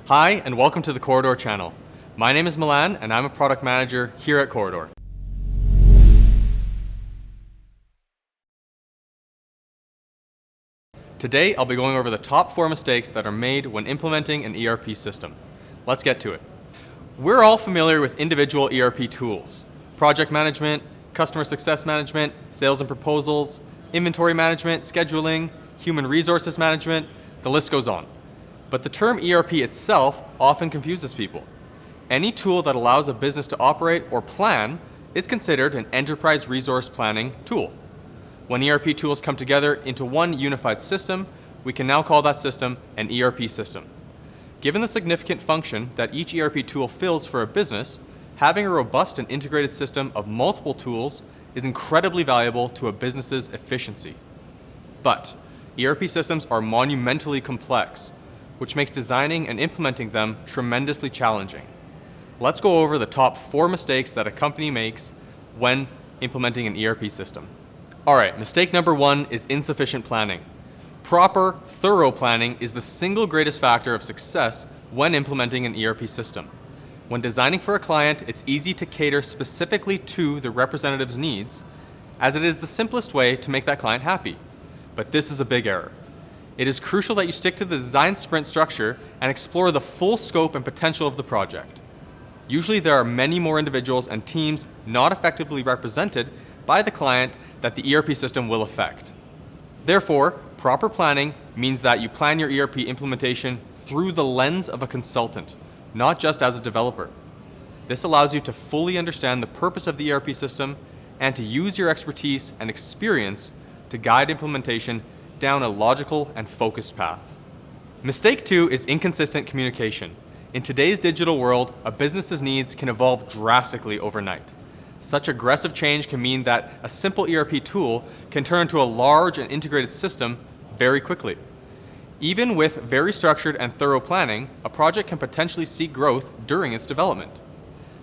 Hi, and welcome to the Koridor channel. My name is Milan, and I'm a product manager here at Koridor. Today, I'll be going over the top 4 mistakes that are made when implementing an ERP system. Let's get to it. We're all familiar with individual ERP tools: project management, customer success management, sales and proposals, inventory management, scheduling, human resources management, the list goes on. But the term ERP itself often confuses people. Any tool that allows a business to operate or plan is considered an enterprise resource planning tool. When ERP tools come together into one unified system, we can now call that system an ERP system. Given the significant function that each ERP tool fills for a business, having a robust and integrated system of multiple tools is incredibly valuable to a business's efficiency. But ERP systems are monumentally complex, which makes designing and implementing them tremendously challenging. Let's go over the top 4 mistakes that a company makes when implementing an ERP system. Alright, mistake number 1 is insufficient planning. Proper, thorough planning is the single greatest factor of success when implementing an ERP system. When designing for a client, it's easy to cater specifically to the representative's needs, as it is the simplest way to make that client happy. But this is a big error. It is crucial that you stick to the design sprint structure and explore the full scope and potential of the project. Usually there are many more individuals and teams not effectively represented by the client that the ERP system will affect. Therefore, proper planning means that you plan your ERP implementation through the lens of a consultant, not just as a developer. This allows you to fully understand the purpose of the ERP system and to use your expertise and experience to guide implementation down a logical and focused path. Mistake 2 is inconsistent communication. In today's digital world, a business's needs can evolve drastically overnight. Such aggressive change can mean that a simple ERP tool can turn into a large and integrated system very quickly. Even with very structured and thorough planning, a project can potentially see growth during its development.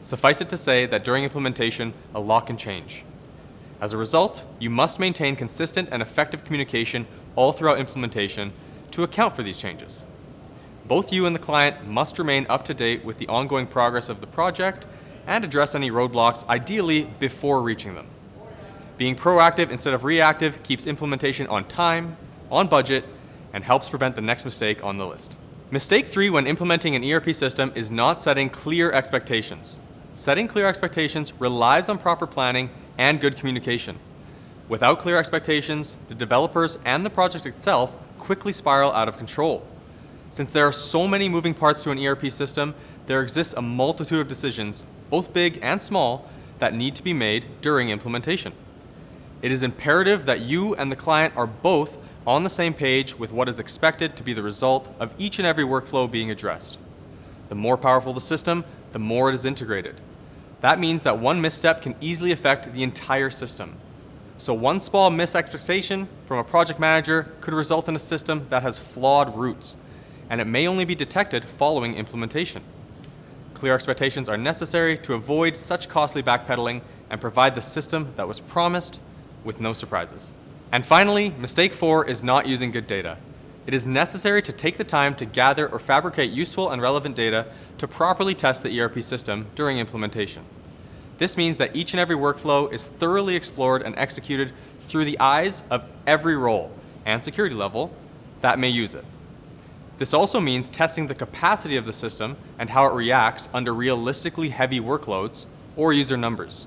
Suffice it to say that during implementation, a lot can change. As a result, you must maintain consistent and effective communication all throughout implementation to account for these changes. Both you and the client must remain up to date with the ongoing progress of the project and address any roadblocks, ideally before reaching them. Being proactive instead of reactive keeps implementation on time, on budget, and helps prevent the next mistake on the list. Mistake 3 when implementing an ERP system is not setting clear expectations. Setting clear expectations relies on proper planning and good communication. Without clear expectations, the developers and the project itself quickly spiral out of control. Since there are so many moving parts to an ERP system, there exists a multitude of decisions, both big and small, that need to be made during implementation. It is imperative that you and the client are both on the same page with what is expected to be the result of each and every workflow being addressed. The more powerful the system, the more it is integrated. That means that one misstep can easily affect the entire system. So one small misexpectation from a project manager could result in a system that has flawed roots, and it may only be detected following implementation. Clear expectations are necessary to avoid such costly backpedaling and provide the system that was promised with no surprises. And finally, mistake 4 is not using good data. It is necessary to take the time to gather or fabricate useful and relevant data to properly test the ERP system during implementation. This means that each and every workflow is thoroughly explored and executed through the eyes of every role and security level that may use it. This also means testing the capacity of the system and how it reacts under realistically heavy workloads or user numbers.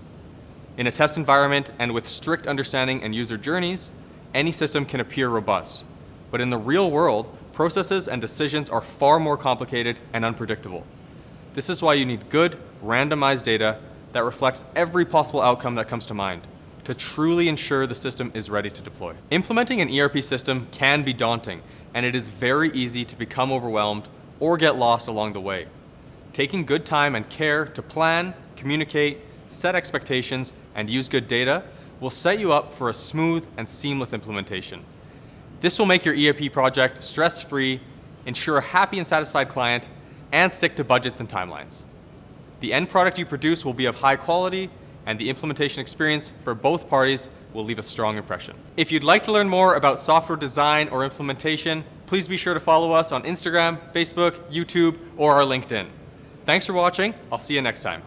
In a test environment and with strict understanding and user journeys, any system can appear robust. But in the real world, processes and decisions are far more complicated and unpredictable. This is why you need good, randomized data that reflects every possible outcome that comes to mind to truly ensure the system is ready to deploy. Implementing an ERP system can be daunting, and it is very easy to become overwhelmed or get lost along the way. Taking good time and care to plan, communicate, set expectations, and use good data will set you up for a smooth and seamless implementation. This will make your ERP project stress-free, ensure a happy and satisfied client, and stick to budgets and timelines. The end product you produce will be of high quality and the implementation experience for both parties will leave a strong impression. If you'd like to learn more about software design or implementation, please be sure to follow us on Instagram, Facebook, YouTube, or our LinkedIn. Thanks for watching. I'll see you next time.